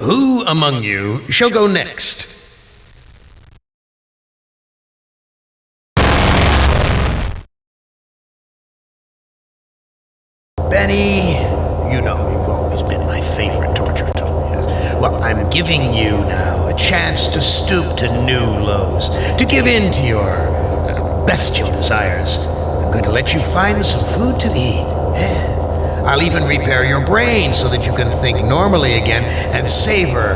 Who among you shall go next? Benny, you know you've always been my favorite torture tool. Well, I'm giving you now a chance to stoop to new lows, to give in to your bestial desires. I'm going to let you find some food to eat. I'll even repair your brain so that you can think normally again and savor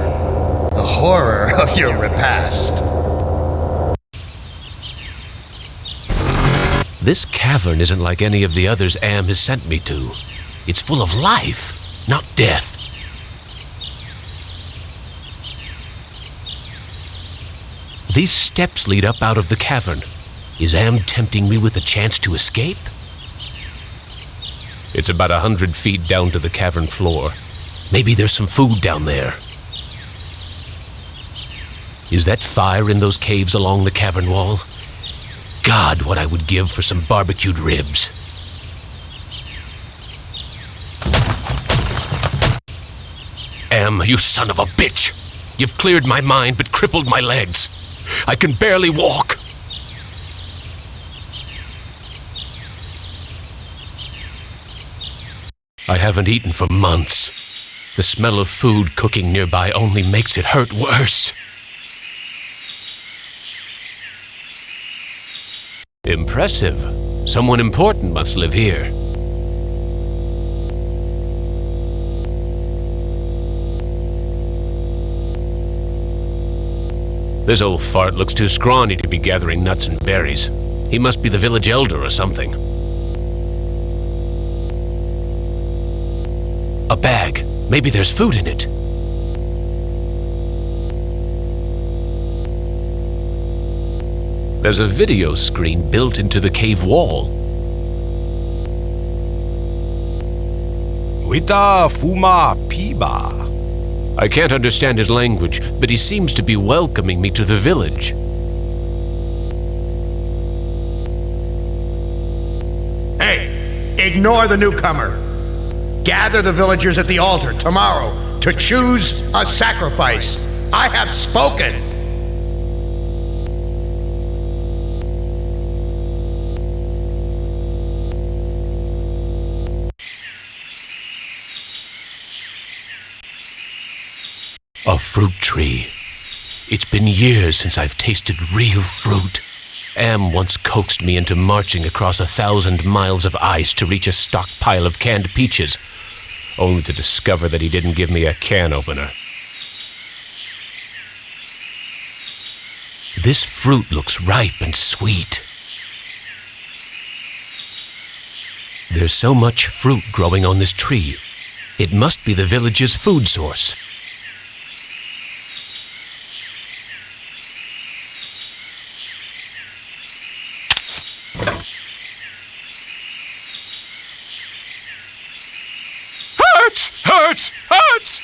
the horror of your repast. This cavern isn't like any of the others Am has sent me to. It's full of life, not death. These steps lead up out of the cavern. Is Am tempting me with a chance to escape? It's about 100 feet down to the cavern floor. Maybe there's some food down there. Is that fire in those caves along the cavern wall? God, what I would give for some barbecued ribs. Am, you son of a bitch! You've cleared my mind but crippled my legs. I can barely walk. I haven't eaten for months. The smell of food cooking nearby only makes it hurt worse. Impressive. Someone important must live here. This old fart looks too scrawny to be gathering nuts and berries. He must be the village elder or something. A bag. Maybe there's food in it. There's a video screen built into the cave wall. Wita fuma piba. I can't understand his language, but he seems to be welcoming me to the village. Hey, ignore the newcomer. Gather the villagers at the altar tomorrow to choose a sacrifice. I have spoken. A fruit tree. It's been years since I've tasted real fruit. Am once coaxed me into marching across 1,000 miles of ice to reach a stockpile of canned peaches, only to discover that he didn't give me a can opener. This fruit looks ripe and sweet. There's so much fruit growing on this tree. It must be the village's food source. Hurts! Hurts!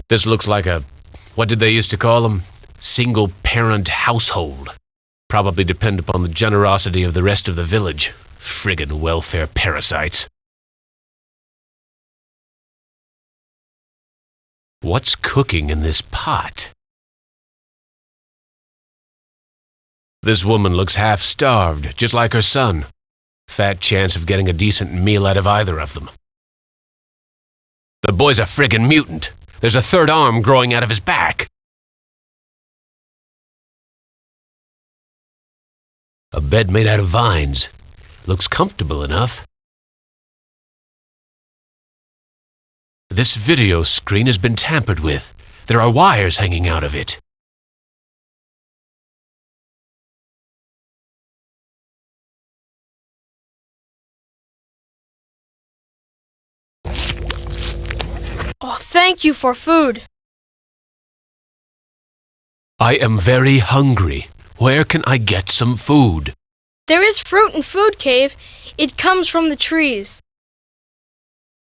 This looks like a, what did they used to call them? Single-parent household. Probably depend upon the generosity of the rest of the village. Friggin' welfare parasites. What's cooking in this pot? This woman looks half-starved, just like her son. Fat chance of getting a decent meal out of either of them. The boy's a friggin' mutant. There's a third arm growing out of his back. A bed made out of vines. Looks comfortable enough. This video screen has been tampered with. There are wires hanging out of it. Oh, thank you for food. I am very hungry. Where can I get some food? There is fruit in Food Cave. It comes from the trees.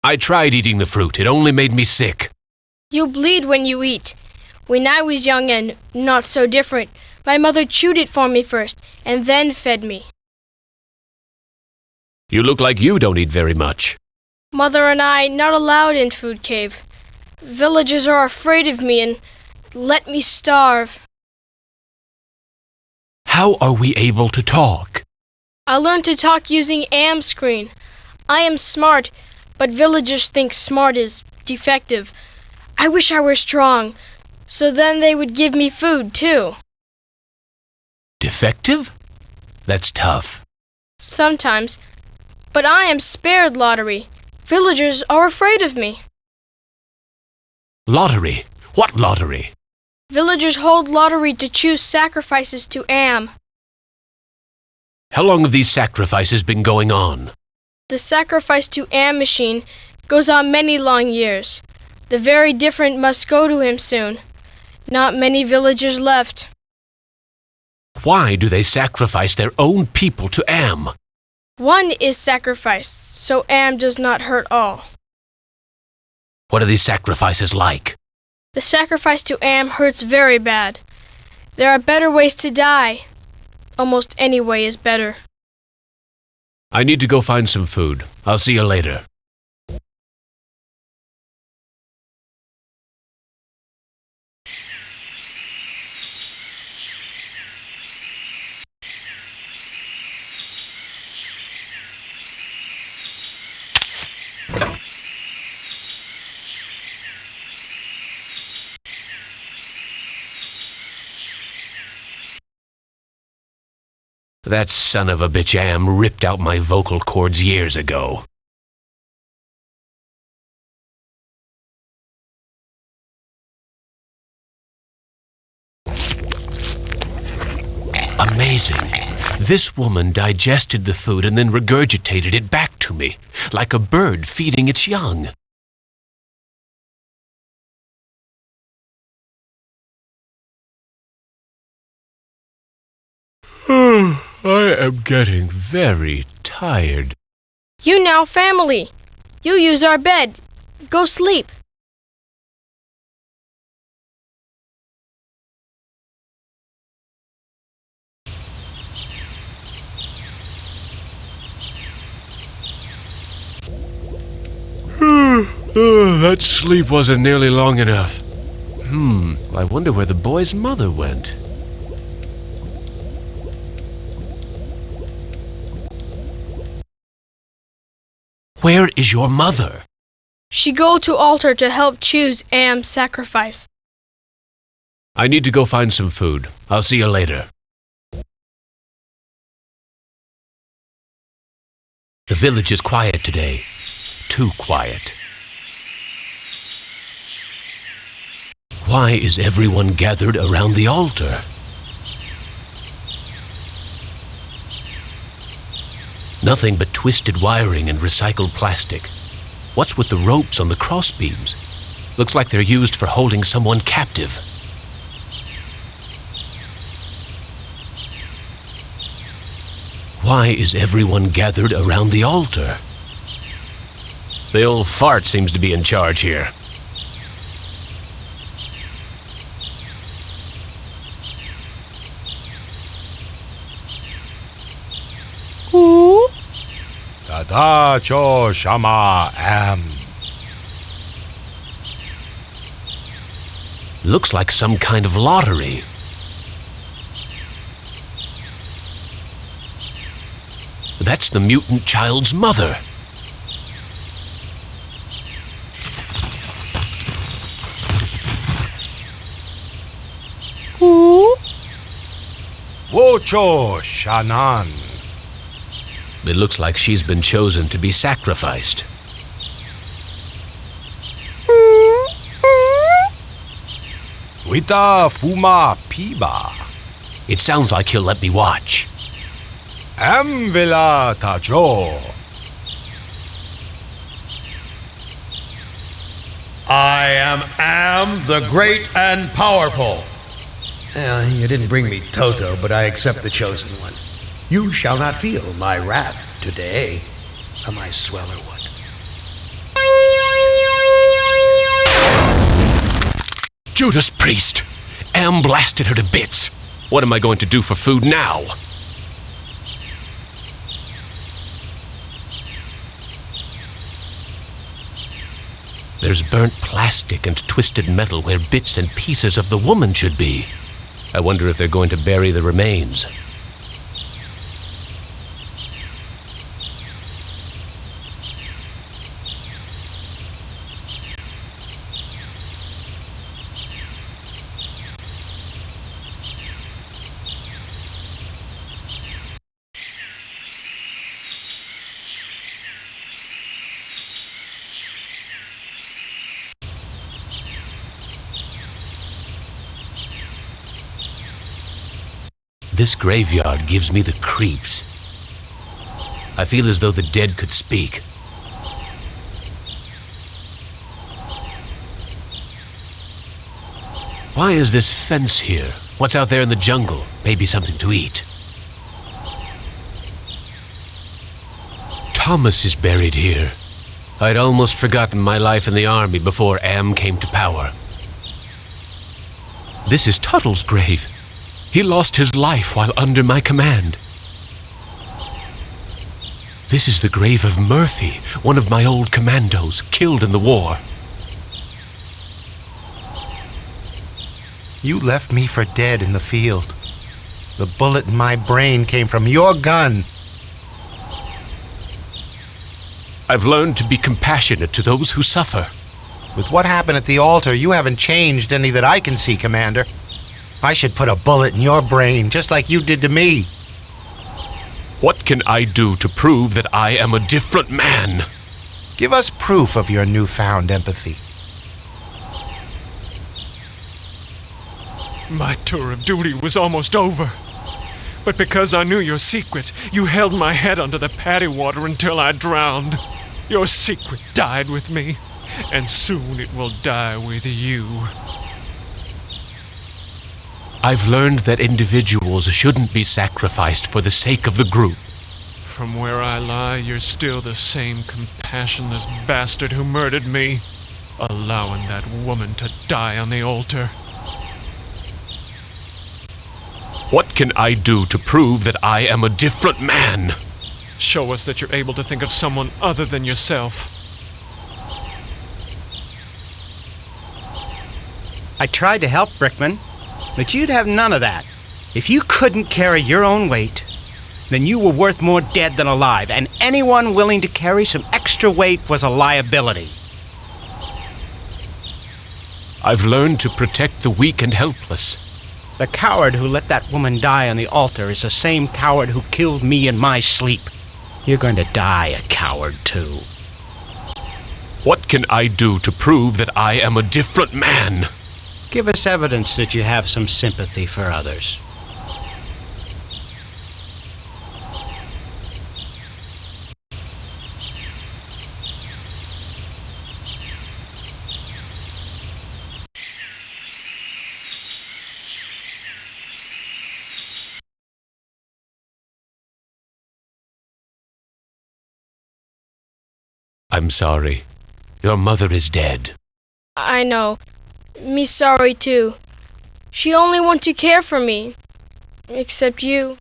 I tried eating the fruit. It only made me sick. You bleed when you eat. When I was young and not so different, my mother chewed it for me first and then fed me. You look like you don't eat very much. Mother and I not allowed in food cave. Villagers are afraid of me and let me starve. How are we able to talk? I learned to talk using am screen. I am smart, but villagers think smart is defective. I wish I were strong, so then they would give me food too. Defective? That's tough. Sometimes, but I am spared lottery. Villagers are afraid of me. Lottery? What lottery? Villagers hold lottery to choose sacrifices to Am. How long have these sacrifices been going on? The sacrifice to Am machine goes on many long years. The very different must go to him soon. Not many villagers left. Why do they sacrifice their own people to Am? One is sacrificed, so Am does not hurt all. What are these sacrifices like? The sacrifice to Am hurts very bad. There are better ways to die. Almost any way is better. I need to go find some food. I'll see you later. That son of a bitch Am ripped out my vocal cords years ago. Amazing. This woman digested the food and then regurgitated it back to me, like a bird feeding its young. I am getting very tired. You now family. You use our bed. Go sleep. That sleep wasn't nearly long enough. I wonder where the boy's mother went. Where is your mother? She go to altar to help choose Am's sacrifice. I need to go find some food. I'll see you later. The village is quiet today. Too quiet. Why is everyone gathered around the altar? Nothing but twisted wiring and recycled plastic. What's with the ropes on the crossbeams? Looks like they're used for holding someone captive. Why is everyone gathered around the altar? The old fart seems to be in charge here. Tata cho shama am. Looks like some kind of lottery. That's the mutant child's mother. Wocho shanan. It looks like she's been chosen to be sacrificed. Wita fuma piba. It sounds like he'll let me watch. Am vela tajo. I am the great and powerful. You didn't bring me Toto, but I accept the chosen one. You shall not feel my wrath today. Am I swell or what? Judas Priest! Am blasted her to bits. What am I going to do for food now? There's burnt plastic and twisted metal where bits and pieces of the woman should be. I wonder if they're going to bury the remains. This graveyard gives me the creeps. I feel as though the dead could speak. Why is this fence here? What's out there in the jungle? Maybe something to eat. Thomas is buried here. I'd almost forgotten my life in the army before Am came to power. This is Tuttle's grave. He lost his life while under my command. This is the grave of Murphy, one of my old commandos, killed in the war. You left me for dead in the field. The bullet in my brain came from your gun. I've learned to be compassionate to those who suffer. With what happened at the altar, you haven't changed any that I can see, Commander. I should put a bullet in your brain, just like you did to me. What can I do to prove that I am a different man? Give us proof of your newfound empathy. My tour of duty was almost over. But because I knew your secret, you held my head under the paddy water until I drowned. Your secret died with me, and soon it will die with you. I've learned that individuals shouldn't be sacrificed for the sake of the group. From where I lie, you're still the same compassionless bastard who murdered me, allowing that woman to die on the altar. What can I do to prove that I am a different man? Show us that you're able to think of someone other than yourself. I tried to help, Brickman, but you'd have none of that. If you couldn't carry your own weight, then you were worth more dead than alive, and anyone willing to carry some extra weight was a liability. I've learned to protect the weak and helpless. The coward who let that woman die on the altar is the same coward who killed me in my sleep. You're going to die a coward, too. What can I do to prove that I am a different man? Give us evidence that you have some sympathy for others. I'm sorry. Your mother is dead. I know. Me sorry too. She only want to care for me. Except you.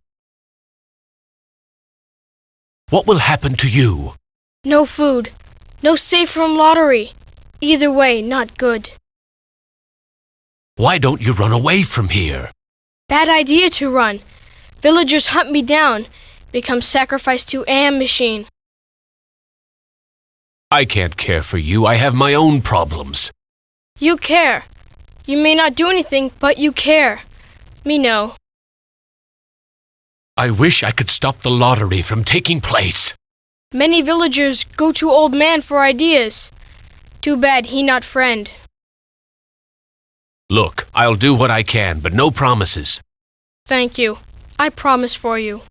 What will happen to you? No food. No safe from lottery. Either way, not good. Why don't you run away from here? Bad idea to run. Villagers hunt me down. Become sacrificed to Am machine. I can't care for you. I have my own problems. You care. You may not do anything, but you care. Me know. I wish I could stop the lottery from taking place. Many villagers go to old man for ideas. Too bad he not friend. Look, I'll do what I can, but no promises. Thank you. I promise for you.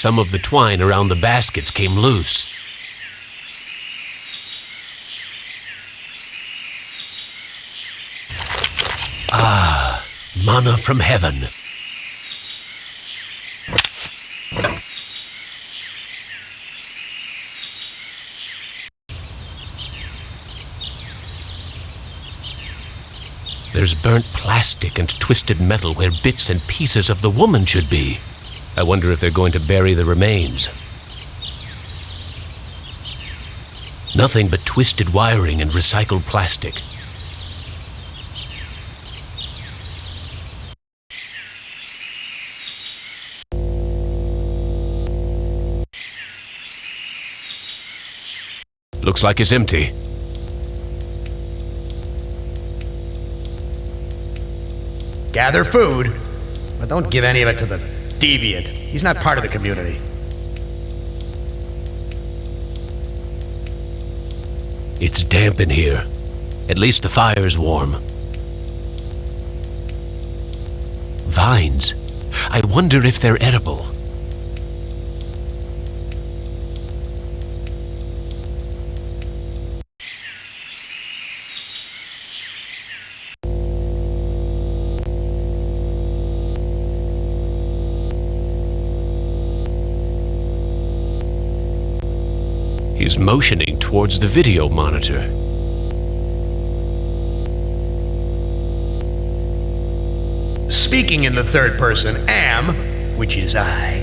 some of the twine around the baskets came loose. Ah, manna from heaven. There's burnt plastic and twisted metal where bits and pieces of the woman should be. I wonder if they're going to bury the remains. Nothing but twisted wiring and recycled plastic. Looks like it's empty. Gather food, but don't give any of it to the deviant. He's not part of the community. It's damp in here. At least the fire's warm. Vines. I wonder if they're edible. He's motioning towards the video monitor. Speaking in the third person, am, which is I,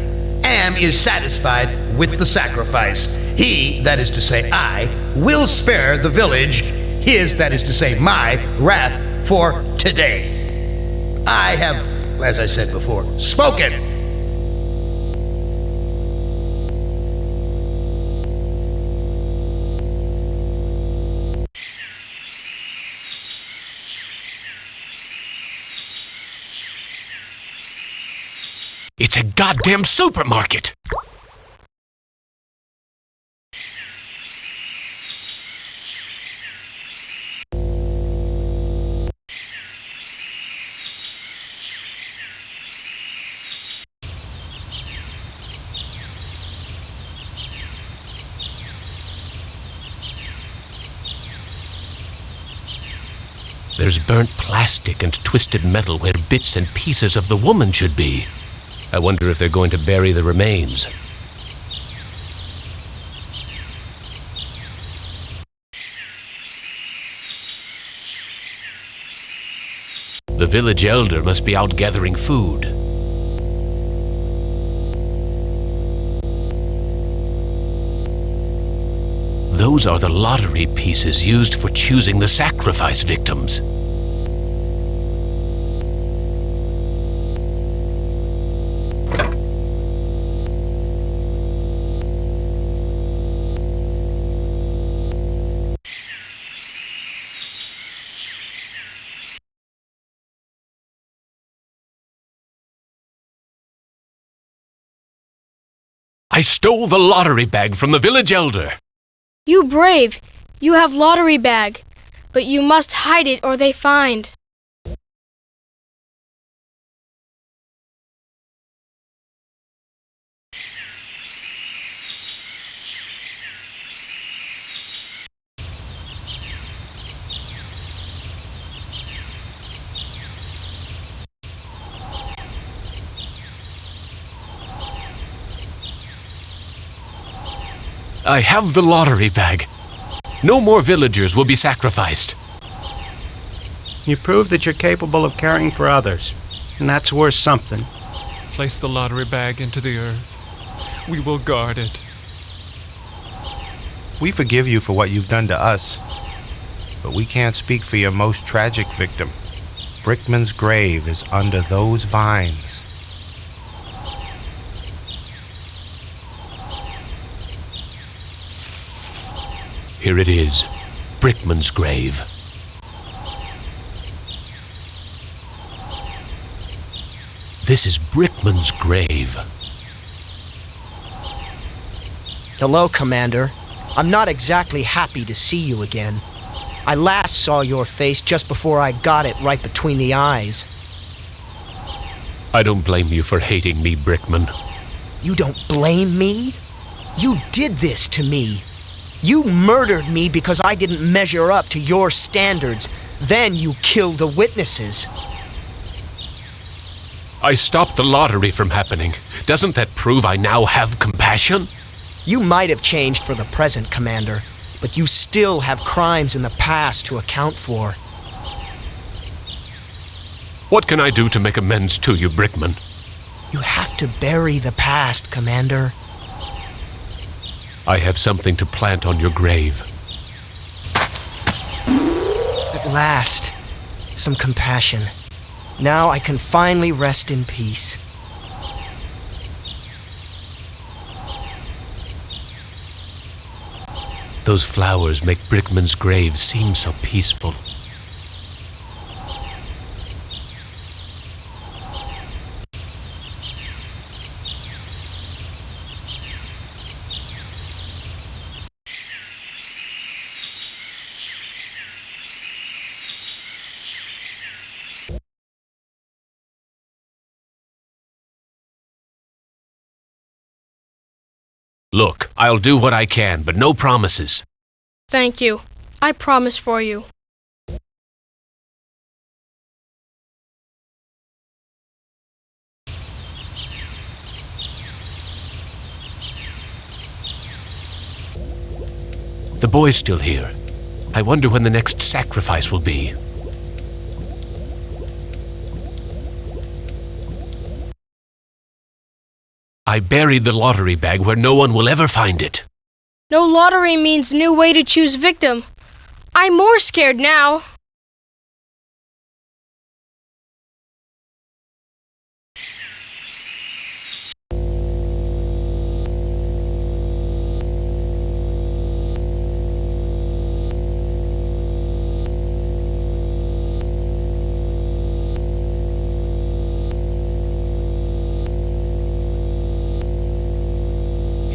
am is satisfied with the sacrifice. He, that is to say I, will spare the village, his, that is to say my, wrath for today. I have, as I said before, spoken. It's a goddamn supermarket! There's burnt plastic and twisted metal where bits and pieces of the woman should be. I wonder if they're going to bury the remains. The village elder must be out gathering food. Those are the lottery pieces used for choosing the sacrifice victims. I stole the lottery bag from the village elder. You brave. You have lottery bag. But you must hide it or they find. I have the lottery bag. No more villagers will be sacrificed. You prove that you're capable of caring for others, and that's worth something. Place the lottery bag into the earth. We will guard it. We forgive you for what you've done to us, but we can't speak for your most tragic victim. Brickman's grave is under those vines. Here it is, Brickman's grave. This is Brickman's grave. Hello, Commander. I'm not exactly happy to see you again. I last saw your face just before I got it right between the eyes. I don't blame you for hating me, Brickman. You don't blame me? You did this to me. You murdered me because I didn't measure up to your standards. Then you killed the witnesses. I stopped the lottery from happening. Doesn't that prove I now have compassion? You might have changed for the present, Commander, but you still have crimes in the past to account for. What can I do to make amends to you, Brickman? You have to bury the past, Commander. I have something to plant on your grave. At last, some compassion. Now I can finally rest in peace. Those flowers make Brickman's grave seem so peaceful. Look, I'll do what I can, but no promises. Thank you. I promise for you. The boy's still here. I wonder when the next sacrifice will be. I buried the lottery bag where no one will ever find it. No lottery means new way to choose victim. I'm more scared now.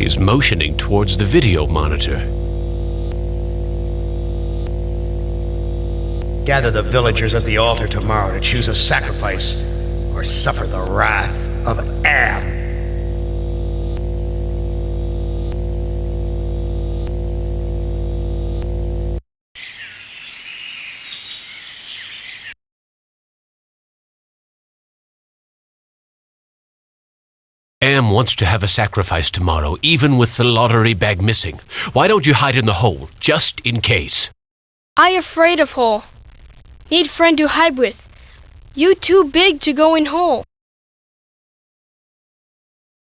He's motioning towards the video monitor. Gather the villagers at the altar tomorrow to choose a sacrifice or suffer the wrath of Am. Am wants to have a sacrifice tomorrow, even with the lottery bag missing. Why don't you hide in the hole, just in case? I afraid of hole. Need friend to hide with. You too big to go in hole.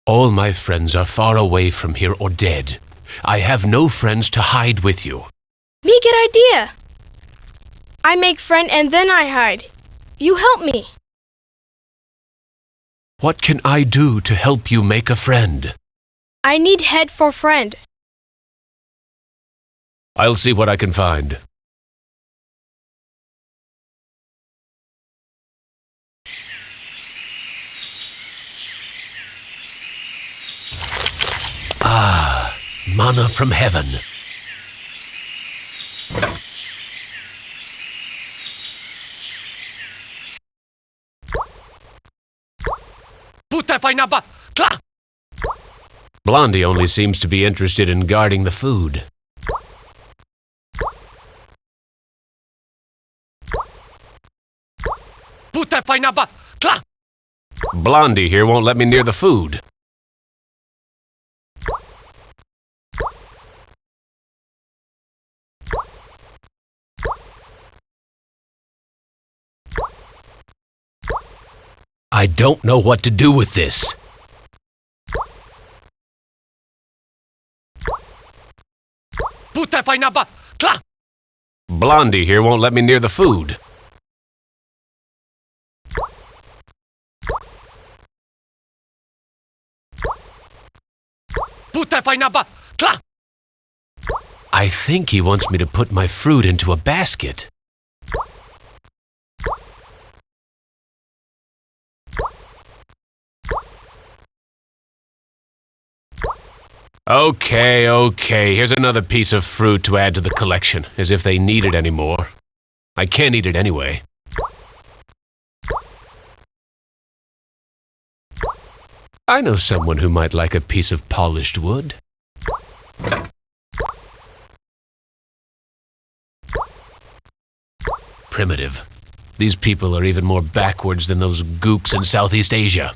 All my friends are far away from here or dead. I have no friends to hide with you. Me get idea. I make friend and then I hide. You help me. What can I do to help you make a friend? I need head for friend. I'll see what I can find. Ah, manna from heaven. Blondie only seems to be interested in guarding the food. Blondie here won't let me near the food. I don't know what to do with this. Blondie here won't let me near the food. I think he wants me to put my fruit into a basket. Okay, here's another piece of fruit to add to the collection, as if they need it anymore. I can't eat it anyway. I know someone who might like a piece of polished wood. Primitive. These people are even more backwards than those gooks in Southeast Asia.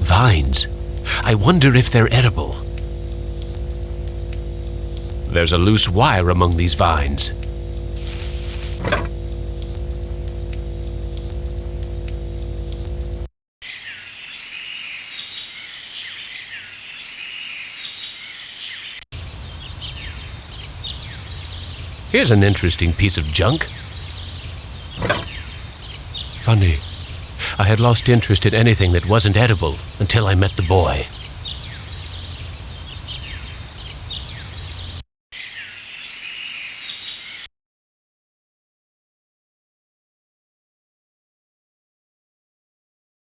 Vines. I wonder if they're edible. There's a loose wire among these vines. Here's an interesting piece of junk. Funny. I had lost interest in anything that wasn't edible until I met the boy.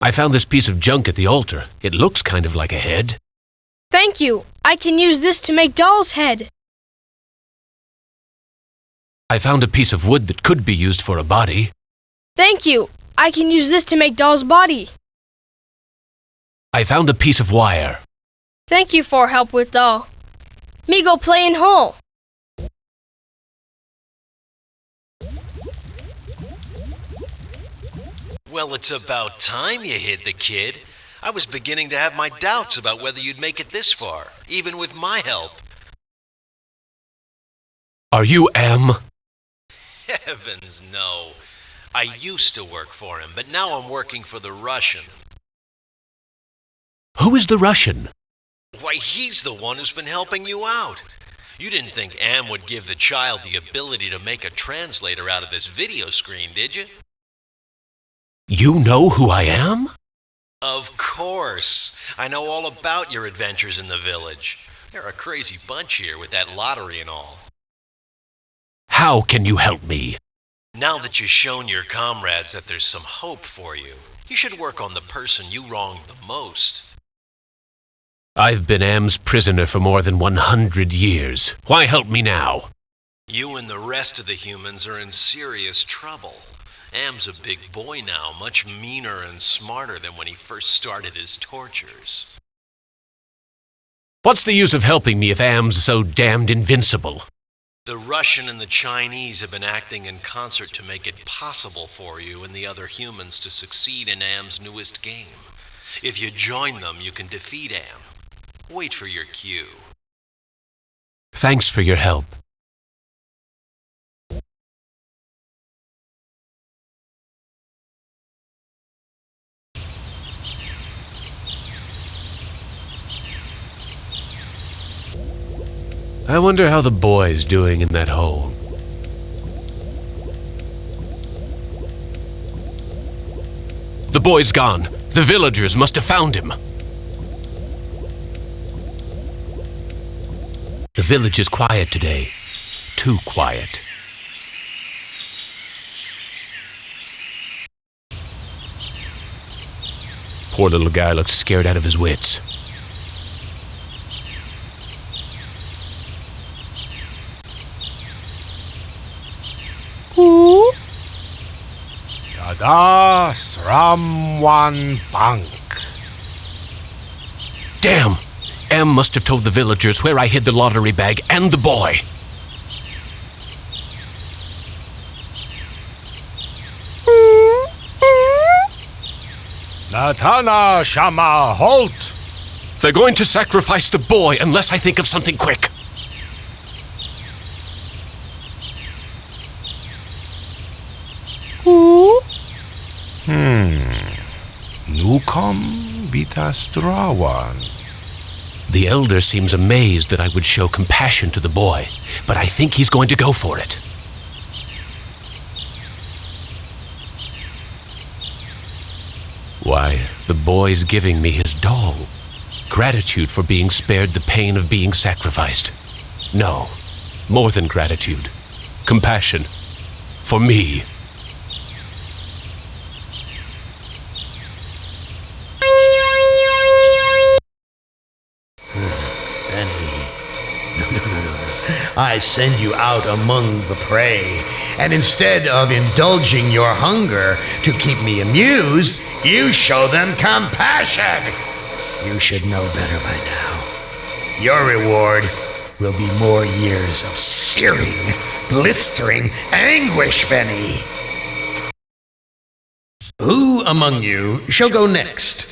I found this piece of junk at the altar. It looks kind of like a head. Thank you. I can use this to make doll's head. I found a piece of wood that could be used for a body. Thank you. I can use this to make doll's body. I found a piece of wire. Thank you for help with doll. Me go play in hole. Well, it's about time you hid the kid. I was beginning to have my doubts about whether you'd make it this far, even with my help. Are you M? Heavens, no. I used to work for him, but now I'm working for the Russian. Who is the Russian? Why, he's the one who's been helping you out. You didn't think Am would give the child the ability to make a translator out of this video screen, did you? You know who I am? Of course. I know all about your adventures in the village. They're a crazy bunch here with that lottery and all. How can you help me? Now that you've shown your comrades that there's some hope for you, you should work on the person you wronged the most. I've been Am's prisoner for more than 100 years. Why help me now? You and the rest of the humans are in serious trouble. Am's a big boy now, much meaner and smarter than when he first started his tortures. What's the use of helping me if Am's so damned invincible? The Russian and the Chinese have been acting in concert to make it possible for you and the other humans to succeed in Am's newest game. If you join them, you can defeat Am. Wait for your cue. Thanks for your help. I wonder how the boy's doing in that hole. The boy's gone. The villagers must have found him. The village is quiet today. Too quiet. Poor little guy looks scared out of his wits. Tada Stramwan Bank. Damn! Em must have told the villagers where I hid the lottery bag and the boy. Natana Shama Halt. They're going to sacrifice the boy unless I think of something quick. Nukom Vitastrawan. The elder seems amazed that I would show compassion to the boy, but I think he's going to go for it. Why, the boy's giving me his doll. Gratitude for being spared the pain of being sacrificed. No, more than gratitude. Compassion. For me. Benny. I send you out among the prey, and instead of indulging your hunger to keep me amused, you show them compassion. You should know better by now. Your reward will be more years of searing, blistering anguish, Benny. Who among you shall go next?